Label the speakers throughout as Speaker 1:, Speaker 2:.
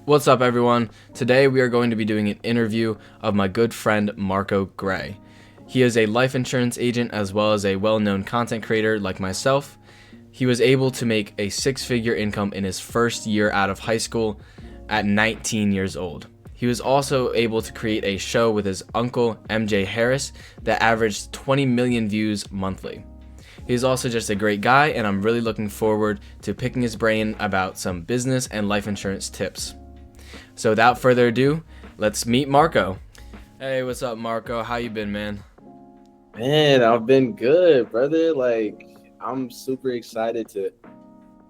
Speaker 1: What's up, everyone? Today we are going to be doing an interview of my good friend Marco Gray. He is a life insurance agent as well as a well-known content creator like myself. He was able to make a six-figure income in his first year out of high school at 19 years old. He was also able to create a show with his uncle MJ Harris that averaged 20 million views monthly. He's also just a great guy, and I'm really looking forward to picking his brain about some business and life insurance tips. So without further ado, let's meet Marco. Hey, what's up, Marco? How you been, man?
Speaker 2: Man, I've been good, brother. I'm super excited to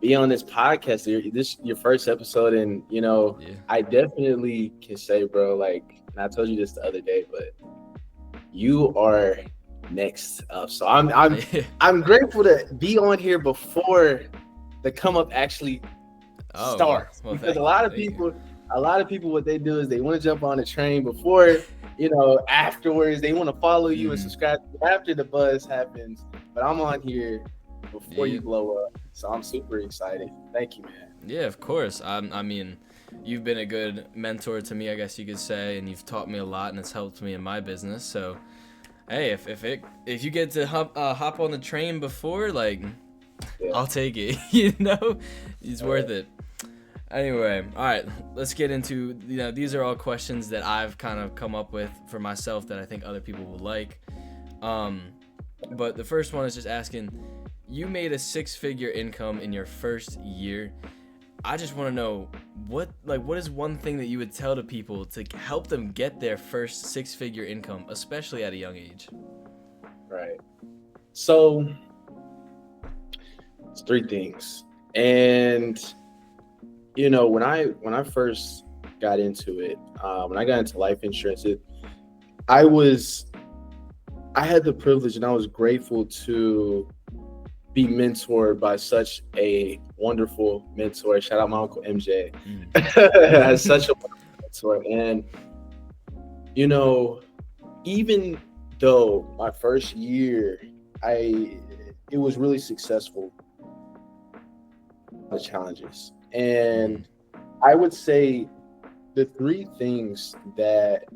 Speaker 2: be on this podcast. This your first episode, and
Speaker 1: Yeah.
Speaker 2: I definitely can say, bro. And I told you this the other day, but you are next up. So I'm grateful to be on here before the come up actually
Speaker 1: Oh,
Speaker 2: starts,
Speaker 1: well,
Speaker 2: because
Speaker 1: thank you.
Speaker 2: a lot of people, what they do is they want to jump on the train before, afterwards they want to follow you and subscribe after the buzz happens. But I'm on here before
Speaker 1: Yeah,
Speaker 2: you blow up, so I'm super excited. Thank you, man.
Speaker 1: yeah, of course. I mean, you've been a good mentor to me, I guess you could say, and you've taught me a lot, and it's helped me in my business. So, hey, if you get to hop on the train before,
Speaker 2: Yeah.
Speaker 1: I'll take it. It's worth it. Anyway, all right, let's get into, these are all questions that I've kind of come up with for myself that I think other people will like. But the first one is just asking, you made a six-figure income in your first year. I just want to know what is one thing that you would tell to people to help them get their first six-figure income, especially at a young age?
Speaker 2: Right. So it's three things. And when I first got into it, when I got into life insurance, I had the privilege and I was grateful to be mentored by such a wonderful mentor. Shout out my uncle MJ. As such a wonderful mentor. And even though my first year it was really successful, the challenges. And I would say the three things that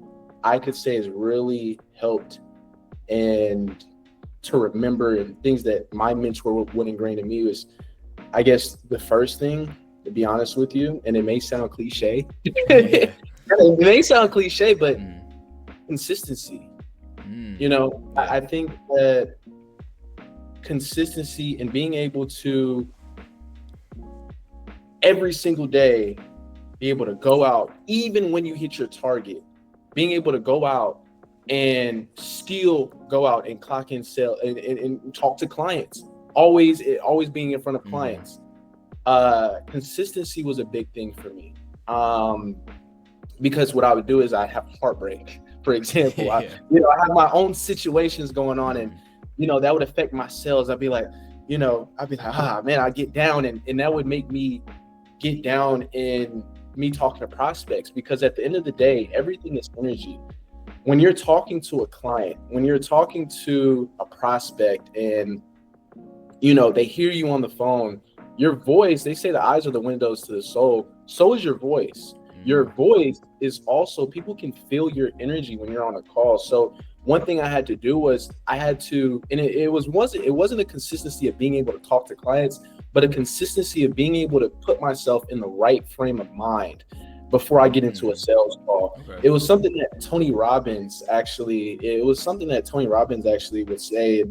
Speaker 2: I could say has really helped and to remember, and things that my mentor would ingrain in me, is, I guess, the first thing, to be honest with you, and it may sound cliche, it may sound cliche, but consistency. I think that consistency and being able to every single day be able to go out, even when you hit your target, being able to go out and still go out and clock in, sell, and talk to clients, always being in front of clients. Consistency was a big thing for me, because what I would do is I'd have heartbreak, for example. I have my own situations going on, and that would affect my sales. I'd be like, man, I get down, and that would make me get down in me talking to prospects, because at the end of the day, everything is energy. When you're talking to a client, when you're talking to a prospect, and they hear you on the phone, your voice, they say the eyes are the windows to the soul. So is your voice. Your voice is also, people can feel your energy when you're on a call. So one thing I had to do was and it wasn't a consistency of being able to talk to clients, but a consistency of being able to put myself in the right frame of mind before I get into a sales call.
Speaker 1: Okay.
Speaker 2: It was something that Tony Robbins actually would say,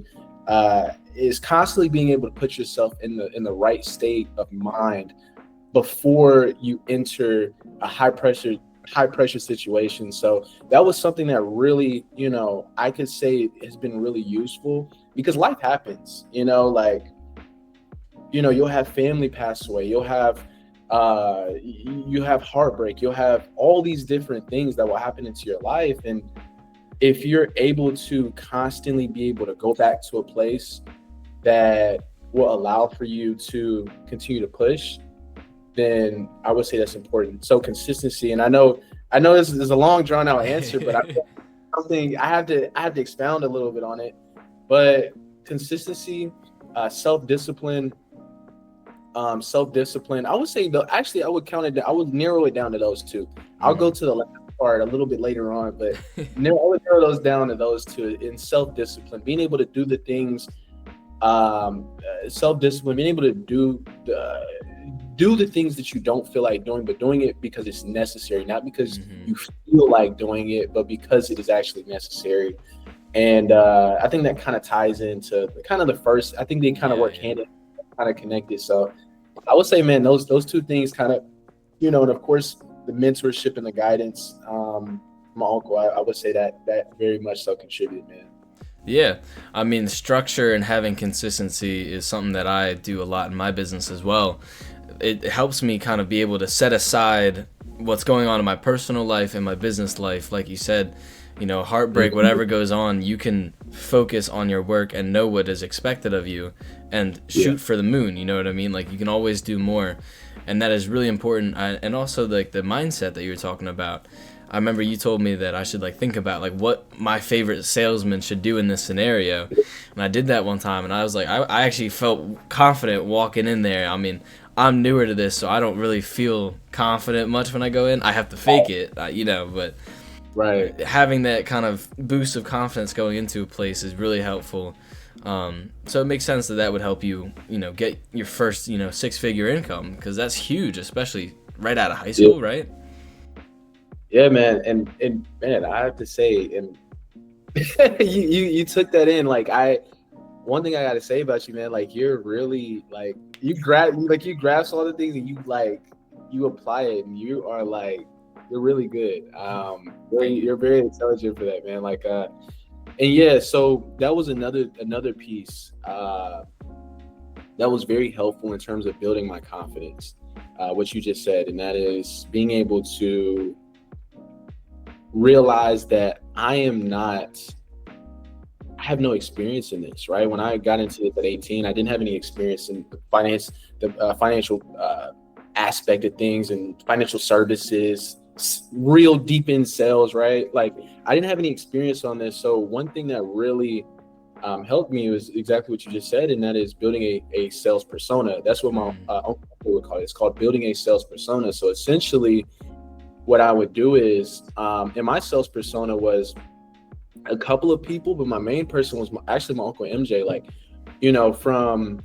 Speaker 2: is constantly being able to put yourself in the right state of mind before you enter a high pressure situation. So that was something that really, I could say has been really useful, because life happens, you'll have family pass away, you have heartbreak, you'll have all these different things that will happen into your life. And if you're able to constantly be able to go back to a place that will allow for you to continue to push, then I would say that's important. So consistency. And I know this is a long drawn out answer, but I have to expound a little bit on it. But consistency, self-discipline, self-discipline. I would say though, actually I would count it, I would narrow it down to those two. I'll go to the last part a little bit later on, but I would narrow those down to those two. In self-discipline, being able to do the things, self-discipline, being able to do the things that you don't feel like doing, but doing it because it's necessary, not because you feel like doing it, but because it is actually necessary. And I think that kind of ties into kind of the first. I think they kind of work hand in hand, kind of connected. So I would say, man, those two things kind of, and of course the mentorship and the guidance. My uncle, I would say that very much so contributed, man.
Speaker 1: Yeah, I mean, structure and having consistency is something that I do a lot in my business as well. It helps me kind of be able to set aside what's going on in my personal life and my business life. Like you said, heartbreak, whatever goes on, you can focus on your work and know what is expected of you and shoot for the moon. You know what I mean? Like, you can always do more. And that is really important. And also, like, the mindset that you were talking about. I remember you told me that I should think about what my favorite salesman should do in this scenario. And I did that one time, and I was like, I actually felt confident walking in there. I mean, I'm newer to this, so I don't really feel confident much when I go in. I have to fake it, but
Speaker 2: right,
Speaker 1: having that kind of boost of confidence going into a place is really helpful. So it makes sense that would help you, get your first, 6-figure income, because that's huge, especially right out of high school, right?
Speaker 2: Yeah, man, and man, I have to say, and you took that in. One thing I got to say about you, man, you're really you grasp all the things and you apply it, and you are you're really good. You're very intelligent for that, man. And yeah, so that was another piece that was very helpful in terms of building my confidence. What you just said, and that is being able to realize that I have no experience in this, right? When I got into this at 18, I didn't have any experience in the financial aspect of things and financial services, real deep in sales, right? I didn't have any experience on this. So one thing that really helped me was exactly what you just said, and that is building a sales persona. That's what my uncle would call it. It's called building a sales persona. So essentially, what I would do is, and my sales persona was a couple of people, but my main person was actually my uncle MJ. From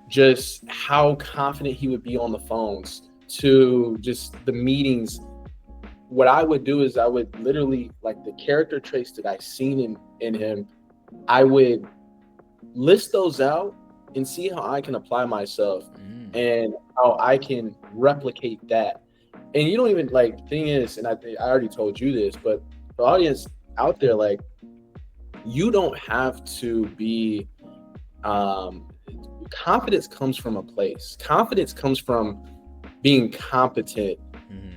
Speaker 2: just how confident he would be on the phones to just the meetings. What I would do is I would literally, the character traits that I've seen in him, I would list those out and see how I can apply myself and how I can replicate that. And you don't even thing is, and I already told you this, but the audience out there, you don't have to be, confidence comes from a place. Confidence comes from being competent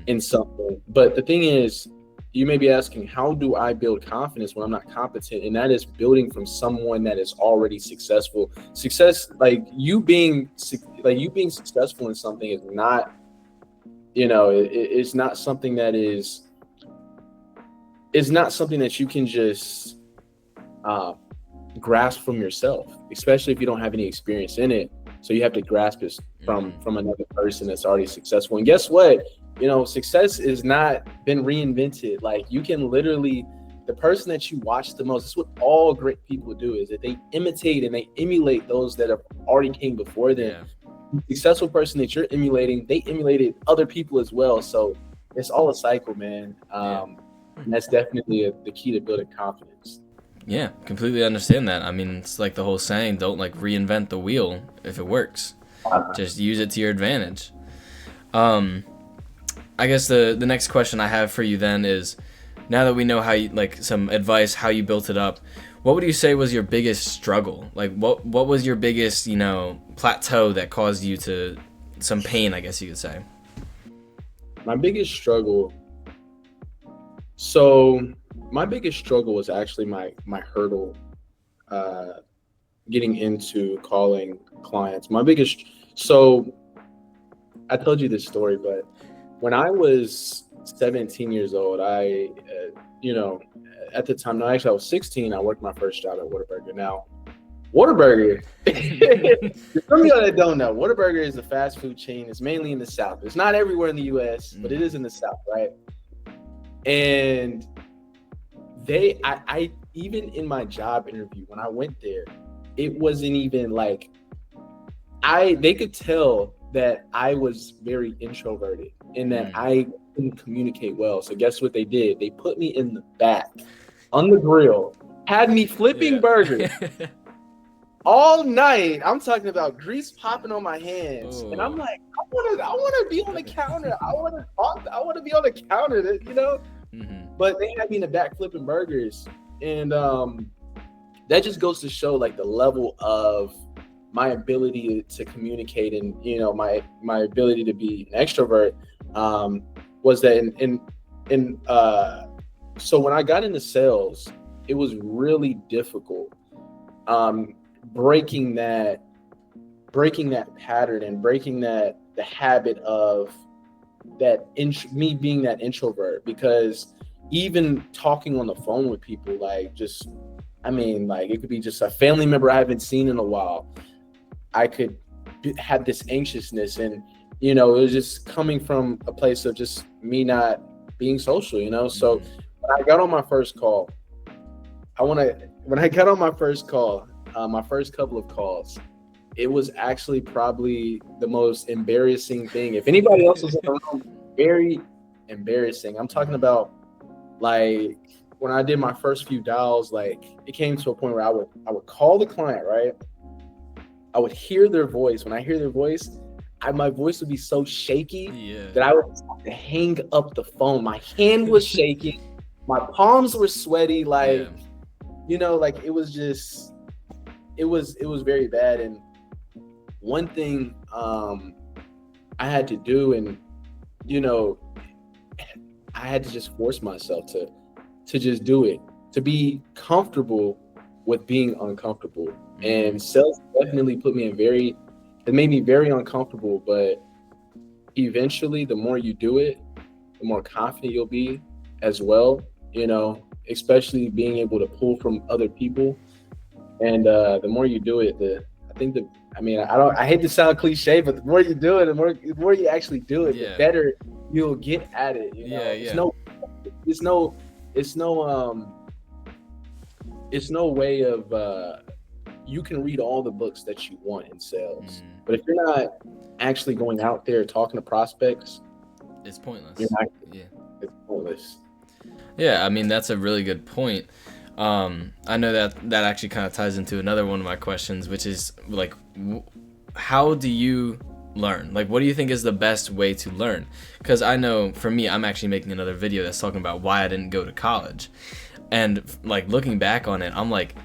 Speaker 2: in something. But the thing is, you may be asking, how do I build confidence when I'm not competent? And that is building from someone that is already successful. Success, you being successful in something is not, it's not something that you can just grasp from yourself, especially if you don't have any experience in it. So you have to grasp it from another person that's already successful. And guess what? Success has not been reinvented. You can literally, the person that you watch the most, that's what all great people do, is that they imitate and they emulate those that have already came before them. Yeah. The successful person that you're emulating, they emulated other people as well. So it's all a cycle, man. And that's definitely the key to building confidence.
Speaker 1: Yeah, completely understand that. I mean, it's like the whole saying, don't reinvent the wheel if it works. Just use it to your advantage. I guess the next question I have for you then is, now that we know how you, some advice, how you built it up, what would you say was your biggest struggle? What was your biggest, plateau that caused you to some pain, I guess you could say?
Speaker 2: My biggest struggle. So my biggest struggle was actually my hurdle, getting into calling clients. So I told you this story, but when I was 17 years old, I, at the time, no, actually I was 16. I worked my first job at Whataburger. Now, Whataburger. Some of y'all that don't know, Whataburger is a fast food chain. It's mainly in the South. It's not everywhere in the U.S., but it is in the South, right? And I even in my job interview when I went there, it wasn't even like they could tell that I was very introverted and that I couldn't communicate well. So guess what they did? They put me in the back on the grill, had me flipping burgers all night. I'm talking about grease popping on my hands. And I'm like, I want to be on the counter. I want to talk. I want to be on the counter, you know? But they had me in the back flipping burgers. And that just goes to show like the level of my ability to communicate and, you know, my ability to be an extrovert was that so when I got into sales, it was really difficult breaking that pattern and breaking the habit of me being that introvert, because even talking on the phone with people, like it could be just a family member I haven't seen in a while, I could have this anxiousness, and you know, it was just coming from a place of just me not being social, you know. So when I got on my first call, my first couple of calls, it was actually probably the most embarrassing thing. If anybody else was in the room, very embarrassing. I'm talking about like when I did my first few dials, like it came to a point where I would call the client, right? I would hear their voice. When I hear their voice, my voice would be so shaky that I would have to hang up the phone. My hand was shaking. My palms were sweaty. Like, you know, like it was very bad. And one thing I had to do, and, you know, I had to just force myself to just do it, to be comfortable with being uncomfortable. And sales definitely it made me very uncomfortable, but eventually the more you do it, the more confident you'll be as well, you know, especially being able to pull from other people. And the more you do it, I hate to sound cliche, but the more you do it, the more you actually do it, the better you'll get at it. You know? It's no way of you can read all the books that you want in sales, but if you're not actually going out there talking to prospects,
Speaker 1: it's pointless.
Speaker 2: It's pointless.
Speaker 1: Yeah, I mean, that's a really good point. I know that actually kind of ties into another one of my questions, which is like, how do you learn? Like, what do you think is the best way to learn? Because I know for me, I'm actually making another video that's talking about why I didn't go to college. And like looking back on it, I'm like,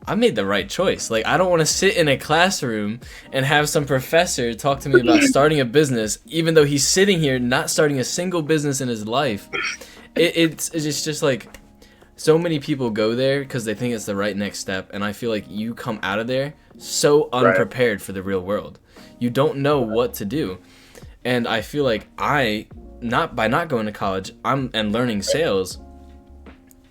Speaker 1: I made the right choice. Like, I don't want to sit in a classroom and have some professor talk to me about starting a business, even though he's sitting here not starting a single business in his life. It's just like, so many people go there because they think it's the right next step, and I feel like you come out of there so unprepared for the real world. You don't know what to do. And I feel like by not going to college and learning sales,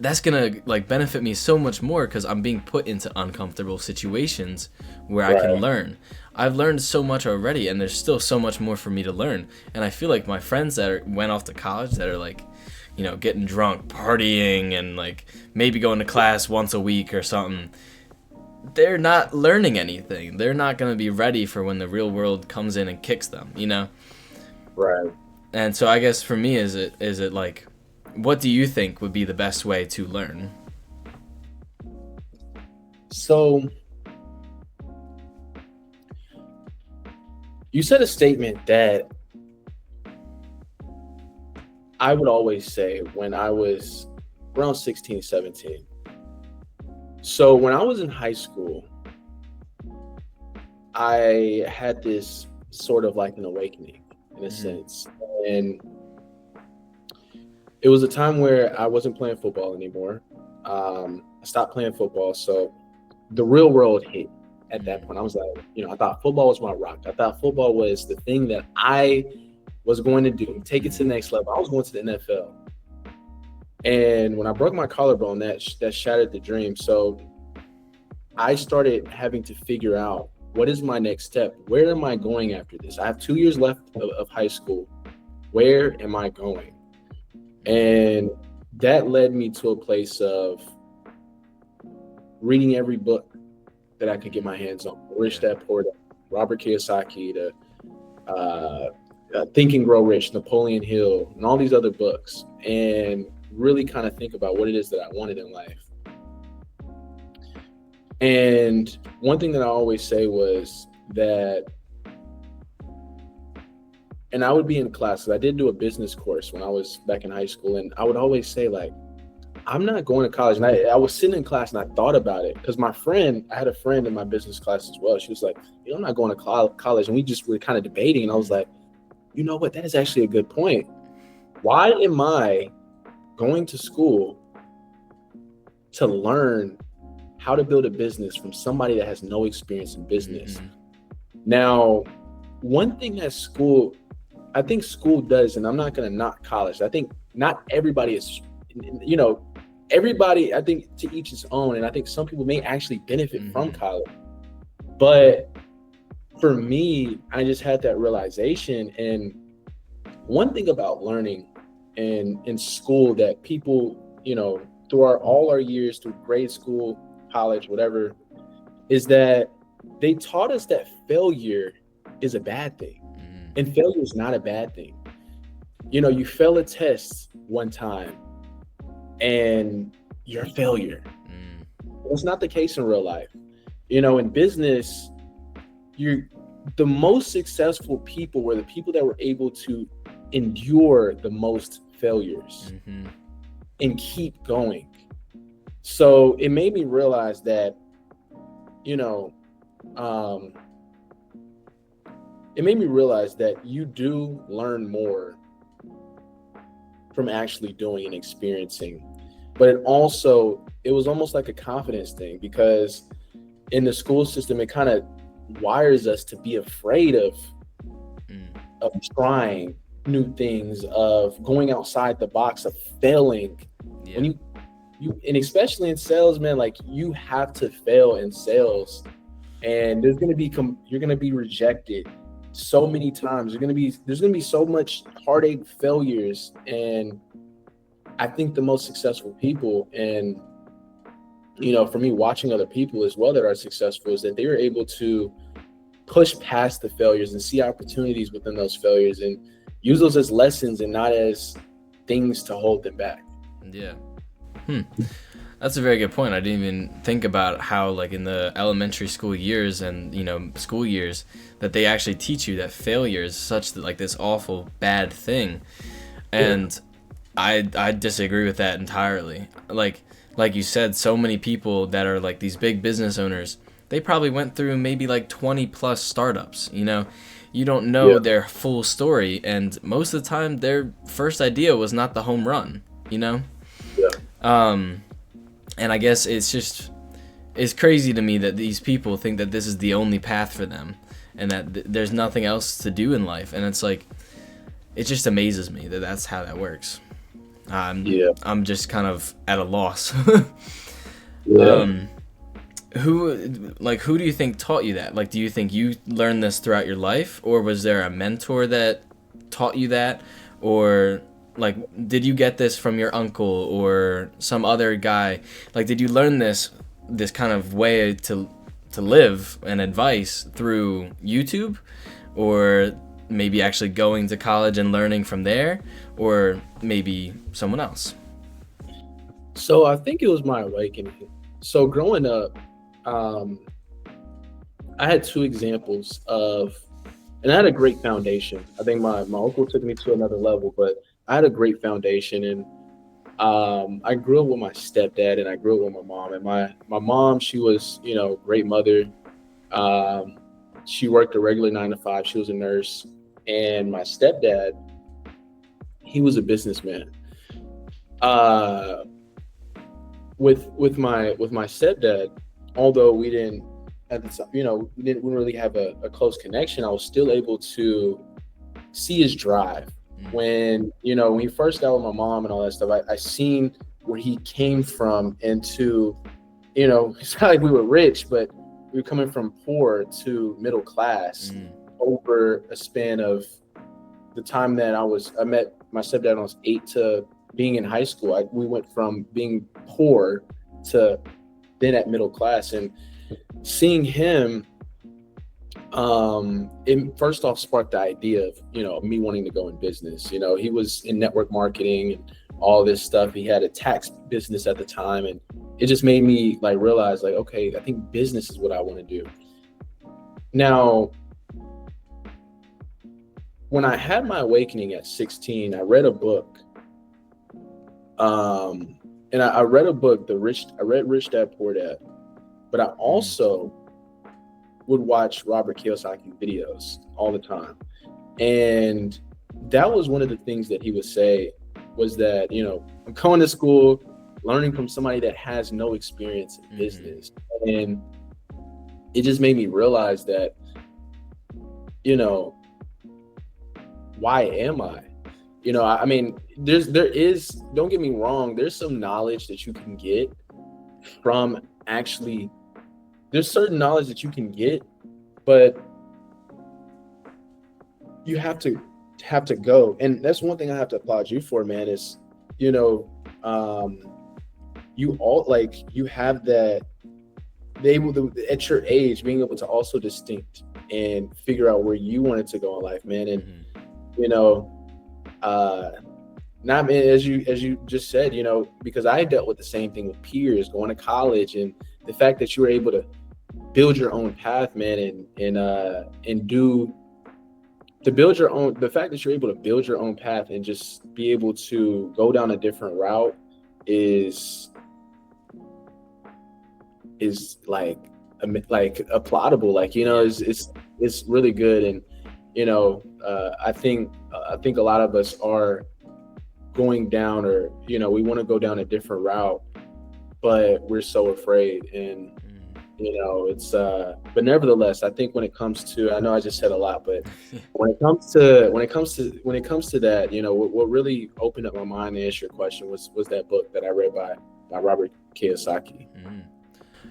Speaker 1: that's gonna like benefit me so much more, because I'm being put into uncomfortable situations where I can learn. I've learned so much already, and there's still so much more for me to learn. And I feel like my friends that went off to college that are like, you know, getting drunk, partying, and like maybe going to class once a week or something, they're not learning anything. They're not gonna be ready for when the real world comes in and kicks them, you know?
Speaker 2: Right.
Speaker 1: And so I guess for me, is it like, what do you think would be the best way to learn?
Speaker 2: So you said a statement that I would always say when I was around 16, 17. So when I was in high school, I had this sort of like an awakening in a sense. And it was a time where I wasn't playing football anymore. I stopped playing football. So the real world hit at that point. I was like, you know, I thought football was my rock. I thought football was the thing that I was going to do, take it to the next level. I was going to the NFL. And when I broke my collarbone, that shattered the dream. So I started having to figure out, what is my next step? Where am I going after this? I have 2 years left of high school. Where am I going? And that led me to a place of reading every book that I could get my hands on. Rich Dad Poor Dad, Robert Kiyosaki, Think and Grow Rich, Napoleon Hill, and all these other books, and really kind of think about what it is that I wanted in life. And one thing that I always say was that, and I would be in class, 'cause I did do a business course when I was back in high school, and I would always say, like, I'm not going to college. And I was sitting in class and I thought about it, because I had a friend in my business class as well. She was like, I'm not going to college. And we just were kind of debating. And I was like, you know what? That is actually a good point. Why am I going to school to learn how to build a business from somebody that has no experience in business? Now, one thing that I think school does, and I'm not going to knock college. I think not everybody is, everybody, I think to each his own. And I think some people may actually benefit from college. But for me, I just had that realization. And one thing about learning in school that people, through all our years, through grade school, college, whatever, is that they taught us that failure is a bad thing. And failure is not a bad thing. You fail a test one time and you're a failure. That's not the case in real life. In business, the most successful people were the people that were able to endure the most failures and keep going. So it made me realize that, you do learn more from actually doing and experiencing. But it was almost like a confidence thing, because in the school system, it kind of wires us to be afraid of trying new things, of going outside the box, of failing. When you and especially in sales, man, like, you have to fail in sales, and you're going to be rejected so many times. There's going to be so much heartache, failures. And I think the most successful people, and for me, watching other people as well that are successful, is that they were able to push past the failures and see opportunities within those failures and use those as lessons and not as things to hold them back.
Speaker 1: Yeah. That's a very good point. I didn't even think about how, like, in the elementary school years and, school years, that they actually teach you that failure is such that, like, this awful bad thing. And I disagree with that entirely. Like you said, so many people that are like these big business owners, they probably went through maybe like 20 plus startups. You don't know their full story, and most of the time their first idea was not the home run. And I guess it's crazy to me that these people think that this is the only path for them, and that there's nothing else to do in life. And it's like, it just amazes me that that's how that works. I'm just kind of at a loss. Who do you think taught you that? Like, do you think you learned this throughout your life, or was there a mentor that taught you that, or like, did you get this from your uncle or some other guy? Like, did you learn this kind of way to live and advice through YouTube, or maybe actually going to college and learning from there, or maybe someone else?
Speaker 2: So I think it was my awakening. So growing up, I had two examples and I had a great foundation. I think my uncle took me to another level, but I had a great foundation. And I grew up with my stepdad, and I grew up with my mom. And my mom, she was, great mother. She worked a regular 9 to 5. She was a nurse. And my stepdad, he was a businessman. With my stepdad, although we didn't at the time, we didn't really have a close connection, I was still able to see his drive. When he first got with my mom and all that stuff, I seen where he came from, and to you know, it's not like we were rich, but we were coming from poor to middle class over a span of the time that I met my stepdad when I was 8 to being in high school. We went from being poor to then at middle class, and seeing him, it first off sparked the idea of, you know, me wanting to go in business. You know, he was in network marketing and all this stuff. He had a tax business at the time, and it just made me like realize, like, okay, I think business is what I want to do. Now, when I had my awakening at 16, I read a book. And I read a book, I read Rich Dad Poor Dad, but I also would watch Robert Kiyosaki videos all the time. And that was one of the things that he would say was that, you know, I'm going to school, learning from somebody that has no experience in business. And it just made me realize that, you know, why am I? You know, I mean, there is, don't get me wrong, there's some knowledge that you can get from actually, there's certain knowledge that you can get, but you have to go. And that's one thing I have to applaud you for, man, is, you know, you all, like, you have that, at your age, being able to also distinct and figure out where you wanted to go in life, man. And, you know, not as you just said, you know, because I dealt with the same thing with peers going to college, and the fact that you were able to build your own path, man, and build your own, the fact that you're able to build your own path and just be able to go down a different route is like applaudable, like, you know, it's really good. And, you know, I think a lot of us are going down, or, you know, we want to go down a different route, but we're so afraid. And, you know, it's but nevertheless, I think when it comes to, I know I just said a lot, but when it comes to that, you know, what really opened up my mind to answer your question was that book that I read by Robert Kiyosaki.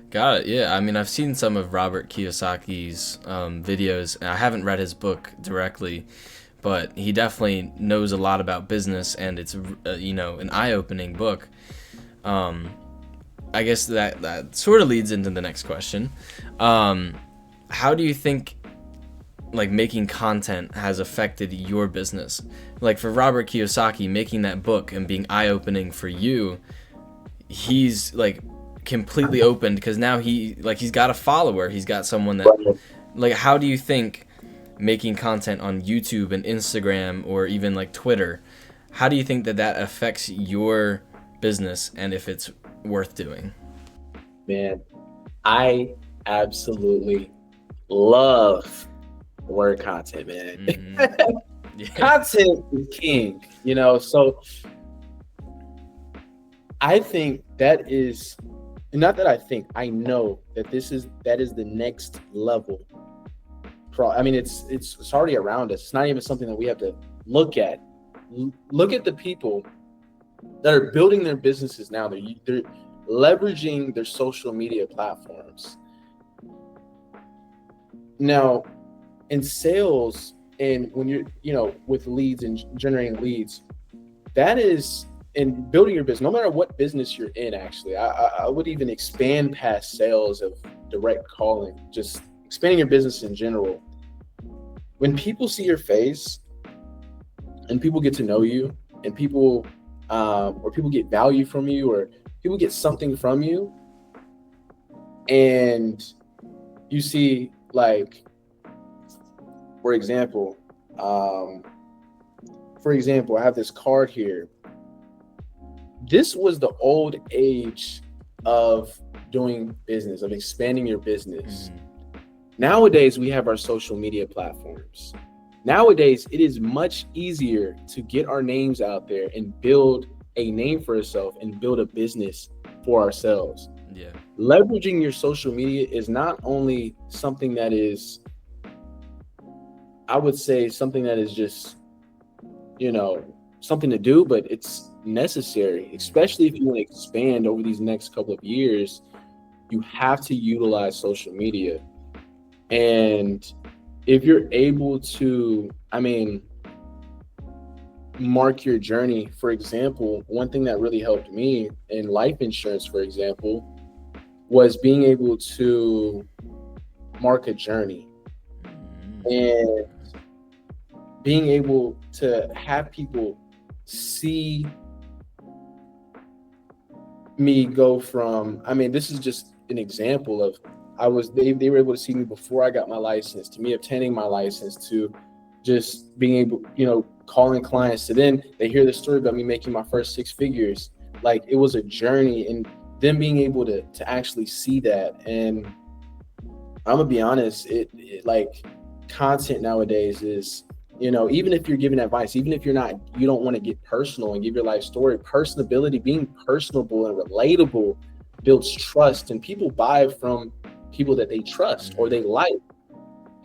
Speaker 1: Got it. Yeah, I mean, I've seen some of Robert Kiyosaki's videos. I haven't read his book directly, but he definitely knows a lot about business, and it's you know, an eye-opening book. I guess that sort of leads into the next question. How do you think, like, making content has affected your business? Like, for Robert Kiyosaki, making that book and being eye-opening for you, he's like completely opened, because now he's got a follower, he's got someone that, like, how do you think making content on YouTube and Instagram, or even like Twitter, how do you think that affects your business, and if it's worth doing?
Speaker 2: Man, I absolutely love word content, man. Yeah. Content is king, you know. So I think that is, not that I think, I know that that is the next level. I mean, it's already around us. It's not even something that we have to look at. Look at the people that are building their businesses now. They're leveraging their social media platforms. Now, in sales, and when you're, you know, with leads and generating leads, that is, in building your business, no matter what business you're in, actually, I would even expand past sales of direct calling, just expanding your business in general. When people see your face and people get to know you, and people get value from you, or people get something from you, and you see, like, for example, I have this card here. This was the old age of doing business, of expanding your business. Nowadays, we have our social media platforms. Nowadays, it is much easier to get our names out there and build a name for ourselves and build a business for ourselves.
Speaker 1: Yeah.
Speaker 2: Leveraging your social media is not only something that is, I would say, something that is just, you know, something to do, but it's necessary, especially if you want to expand over these next couple of years. you have to utilize social media. And if you're able to, mark your journey, for example, one thing that really helped me in life insurance, for example, was being able to mark a journey and being able to have people see me go from, this is just an example of, they were able to see me before I got my license, to me obtaining my license, to just being able, calling clients, to then they hear the story about me making my first 6 figures. Like, it was a journey, and them being able to actually see that. And I'm gonna be honest, it like, content nowadays is, even if you're giving advice, even if you don't want to get personal and give your life story, personability, being personable and relatable builds trust, and people buy from people that they trust or they like.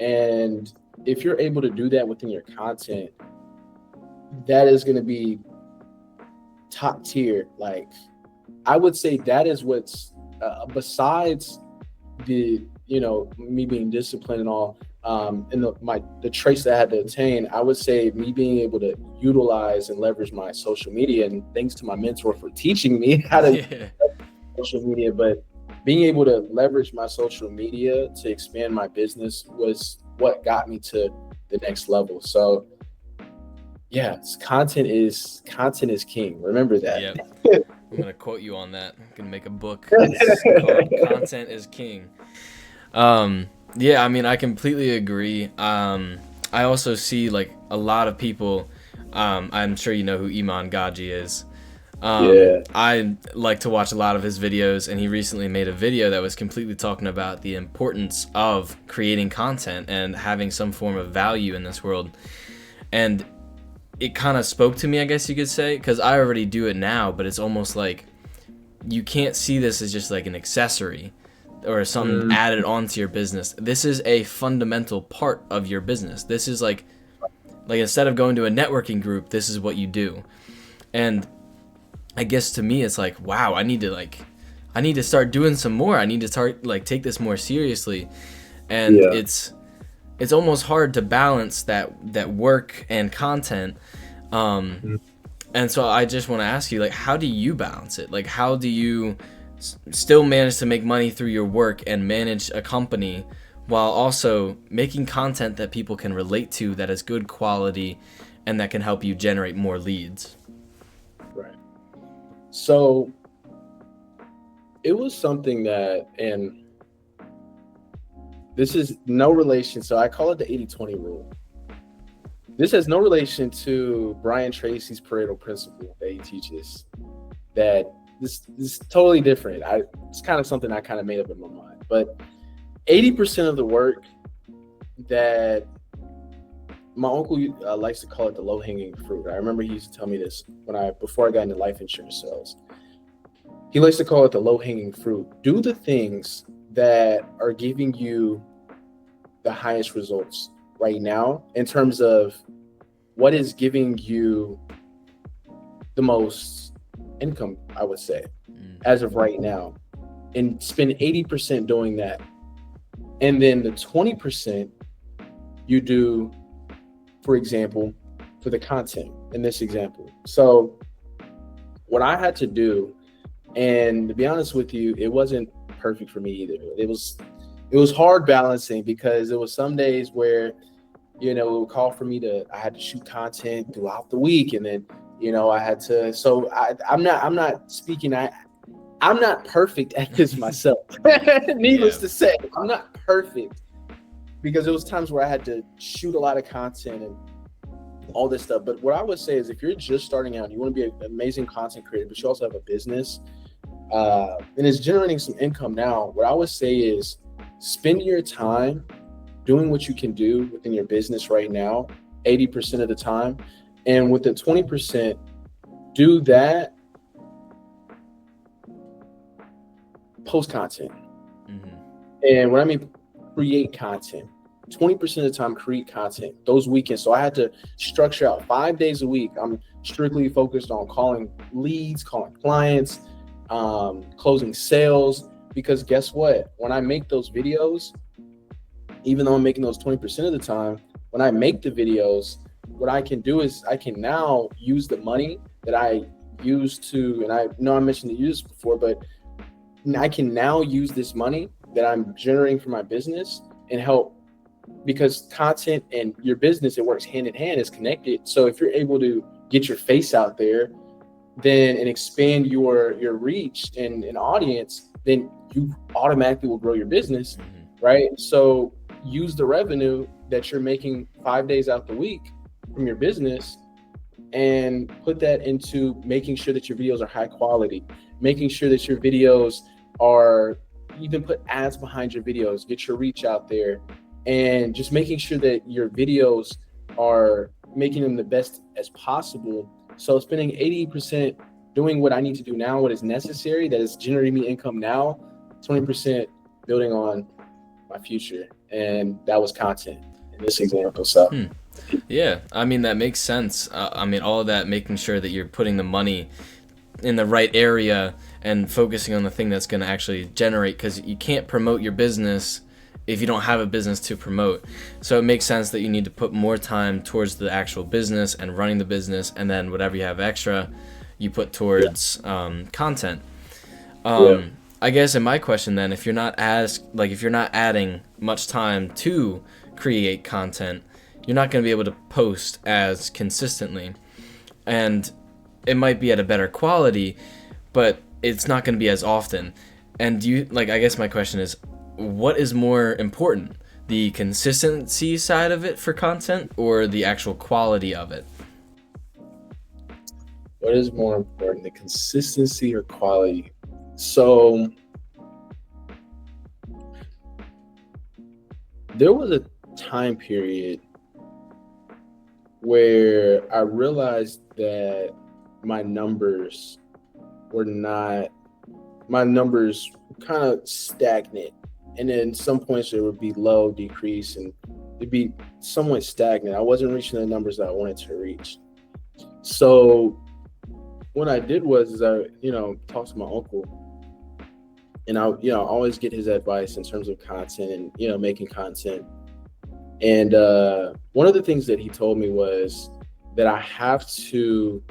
Speaker 2: And if you're able to do that within your content, that is going to be top tier. Like, I would say that is what's besides the, me being disciplined and all, and the traits that I had to attain, I would say me being able to utilize and leverage my social media, and thanks to my mentor for teaching me how to social media, but being able to leverage my social media to expand my business was what got me to the next level. So yeah, content is king. Remember that.
Speaker 1: Yep. I'm gonna quote you on that. I'm gonna make a book called Content is King. Yeah, I completely agree. I also see, like, a lot of people, I'm sure you know who Iman Gaji is. I like to watch a lot of his videos, and he recently made a video that was completely talking about the importance of creating content and having some form of value in this world. And it kind of spoke to me, I guess you could say, because I already do it now, but it's almost like you can't see this as just like an accessory or something added onto your business. This is a fundamental part of your business. This is like instead of going to a networking group, this is what you do. And I guess to me, it's like, wow, I need to start doing some more. I need to start, like, take this more seriously. And it's almost hard to balance that work and content. And so I just want to ask you, like, how do you balance it? Like, how do you still manage to make money through your work and manage a company while also making content that people can relate to, that is good quality, and that can help you generate more leads?
Speaker 2: Right. So it was something that, and this is no relation. So I call it the 80-20 rule. This has no relation to Brian Tracy's Pareto principle that he teaches. That this is totally different. It's kind of something I kind of made up in my mind. But 80% of the work that my uncle likes to call it the low-hanging fruit. I remember he used to tell me this before I got into life insurance sales. He likes to call it the low-hanging fruit. Do the things that are giving you the highest results right now in terms of what is giving you the most income, I would say, as of right now, and spend 80% doing that. And then the 20% you do, for example, for the content in this example. So what I had to do, and to be honest with you, it wasn't perfect for me either. It was hard balancing, because there was some days where, it would call for me I had to shoot content throughout the week. And then, I had to, so I'm not speaking, I'm not perfect at this myself. Needless to say, I'm not perfect, because there was times where I had to shoot a lot of content and all this stuff. But what I would say is, if you're just starting out, you want to be an amazing content creator, but you also have a business, and it's generating some income now, what I would say is spend your time doing what you can do within your business right now, 80% of the time. And with the 20%, do that, post content. And when I mean create content, 20% of the time, create content those weekends. So I had to structure out 5 days a week. I'm strictly focused on calling leads, calling clients, closing sales, because guess what? When I make those videos, even though I'm making those 20% of the time, when I make the videos, what I can do is I can now use the money that I used to, and I know I mentioned to use before, but I can now use this money that I'm generating for my business and help, because content and your business, it works hand in hand, it's connected. So if you're able to get your face out there, then and expand your reach and audience, then you automatically will grow your business, right? So use the revenue that you're making 5 days out the week from your business and put that into making sure that your videos are high quality, making sure that your videos are, even put ads behind your videos, get your reach out there, and just making sure that your videos are making them the best as possible. So spending 80% doing what I need to do now, what is necessary, that is generating me income now, 20% building on my future. And that was content in this example. So
Speaker 1: yeah, I mean, that makes sense. I mean, all of that, making sure that you're putting the money in the right area and focusing on the thing that's going to actually generate, because you can't promote your business if you don't have a business to promote. So it makes sense that you need to put more time towards the actual business and running the business, and then whatever you have extra, you put towards content. I guess in my question then, if you're not adding much time to create content, you're not going to be able to post as consistently, and it might be at a better quality, but it's not going to be as often. And I guess my question is, what is more important, the consistency side of it for content or the actual quality of it?
Speaker 2: What is more important, the consistency or quality? So there was a time period where I realized that my numbers kind of stagnant. And then some points it would be low, decrease, and it'd be somewhat stagnant. I wasn't reaching the numbers that I wanted to reach. So what I did was I talked to my uncle, and I always get his advice in terms of content and, making content. And one of the things that he told me was that I have to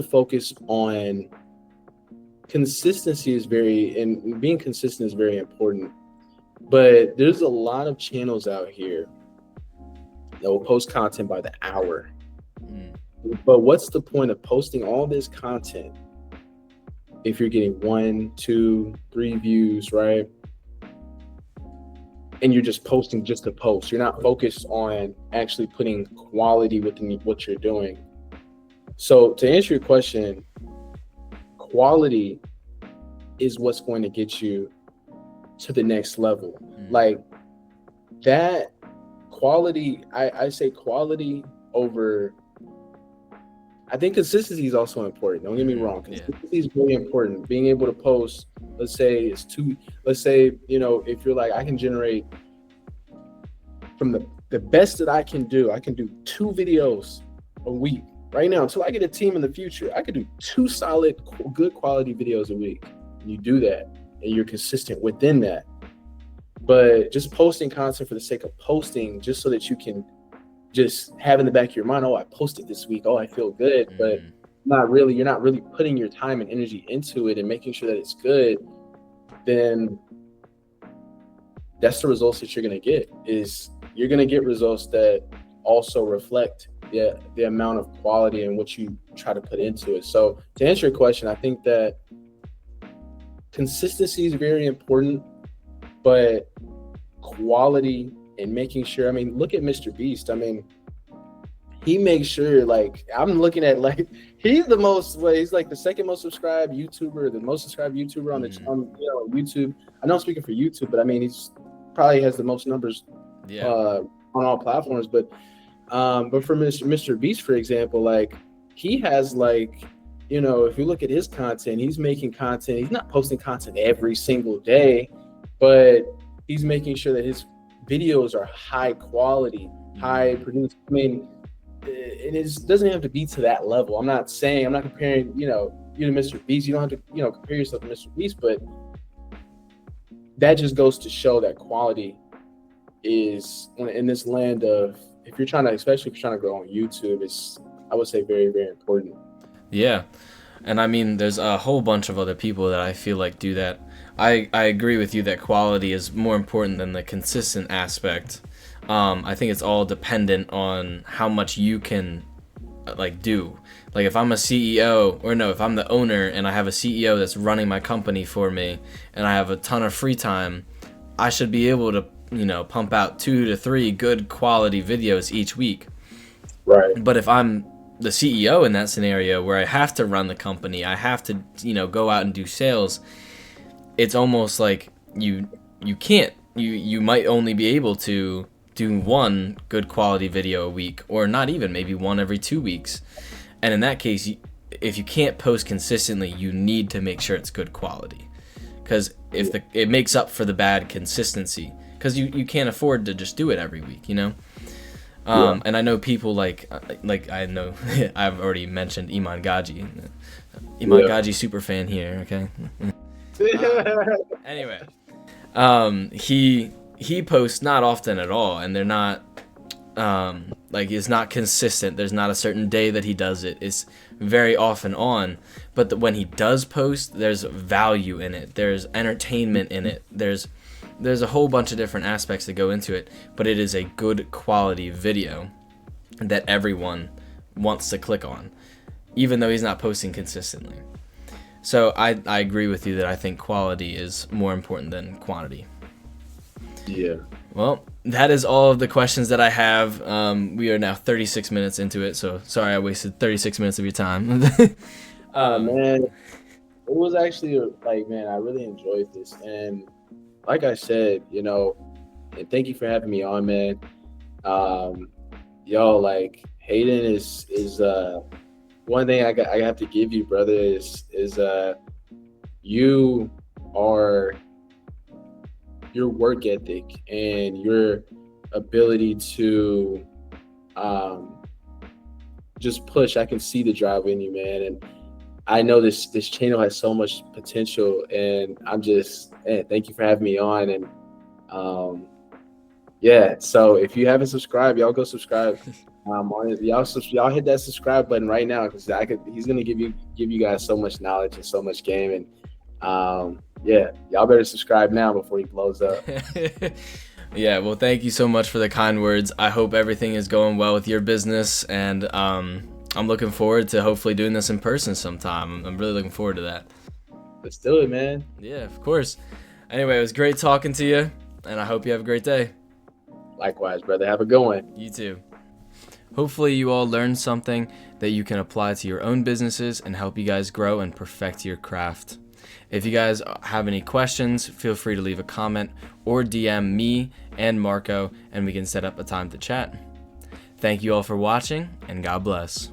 Speaker 2: focus on consistency and being consistent is very important. But there's a lot of channels out here that will post content by the hour. But what's the point of posting all this content if you're getting 1, 2, 3 views, right? And you're just posting just to post. You're not focused on actually putting quality within what you're doing. So to answer your question, quality is what's going to get you to the next level. Like that quality, I say quality over, I think consistency is also important. Don't get me wrong. Consistency is really important. Being able to post, let's say if you're like, I can generate from the best that I can do 2 videos a week. Right now, until I get a team in the future, I could do 2 solid, good quality videos a week. You do that, and you're consistent within that. But just posting content for the sake of posting, just so that you can just have in the back of your mind, oh, I posted this week, oh, I feel good, but you're not really putting your time and energy into it and making sure that it's good, then that's the results that you're going to get. Is you're going to get results that also reflect the amount of quality and what you try to put into it. So to answer your question, I think that consistency is very important, but quality and making sure, look at Mr. Beast. He makes sure, I'm looking at, he's like the second most subscribed YouTuber, the most subscribed YouTuber on YouTube. I know I'm speaking for YouTube, but he's probably has the most numbers on all platforms. But for Mr. Beast, for example, he has if you look at his content, he's making content. He's not posting content every single day, but he's making sure that his videos are high quality, high produced. And it doesn't have to be to that level. I'm not comparing, you're Mr. Beast. You don't have to, compare yourself to Mr. Beast, but that just goes to show that quality is in this land of, if you're trying to, especially if you're trying to grow on YouTube, it's, I would say, very, very important.
Speaker 1: Yeah. And I mean, there's a whole bunch of other people that I feel like do that. I agree with you that quality is more important than the consistent aspect. I think it's all dependent on how much you can do. Like if I'm a CEO, or no, if I'm the owner and I have a CEO that's running my company for me and I have a ton of free time, I should be able to, pump out 2 to 3 good quality videos each week.
Speaker 2: Right.
Speaker 1: But if I'm the CEO in that scenario where I have to run the company, I have to, go out and do sales, it's almost like you can't. You might only be able to do 1 good quality video a week, or not even, maybe 1 every 2 weeks. And in that case, if you can't post consistently, you need to make sure it's good quality, because it makes up for the bad consistency, because you can't afford to just do it every week,
Speaker 2: Yeah.
Speaker 1: And I know people like I know I've already mentioned Iman Gaji. Gaji super fan here, okay? Anyway, he posts not often at all, and they're not it's not consistent. There's not a certain day that he does it. It's very off and on. But when he does post, there's value in it. There's entertainment in it. There's a whole bunch of different aspects that go into it, but it is a good quality video that everyone wants to click on, even though he's not posting consistently. So I agree with you that I think quality is more important than quantity.
Speaker 2: Yeah.
Speaker 1: Well, that is all of the questions that I have. We are now 36 minutes into it, so sorry I wasted 36 minutes of your time.
Speaker 2: Man, it was actually man, I really enjoyed this, and like I said, and thank you for having me on, man. Hayden is one thing I have to give you, brother, is you are, your work ethic and your ability to just push. I can see the drive in you, man, and I know this channel has so much potential, and I'm just, thank you for having me on. And so if you haven't subscribed, y'all go subscribe. Y'all hit that subscribe button right now, because he's gonna give you guys so much knowledge and so much game. And y'all better subscribe now before he blows up.
Speaker 1: Yeah, well, thank you so much for the kind words. I hope everything is going well with your business, and I'm looking forward to hopefully doing this in person sometime. I'm really looking forward to that.
Speaker 2: Let's do it, man.
Speaker 1: Yeah, of course. Anyway, it was great talking to you, and I hope you have a great day.
Speaker 2: Likewise, brother. Have a good one.
Speaker 1: You too. Hopefully you all learned something that you can apply to your own businesses and help you guys grow and perfect your craft. If you guys have any questions, feel free to leave a comment or DM me and Marco, and we can set up a time to chat. Thank you all for watching, and God bless.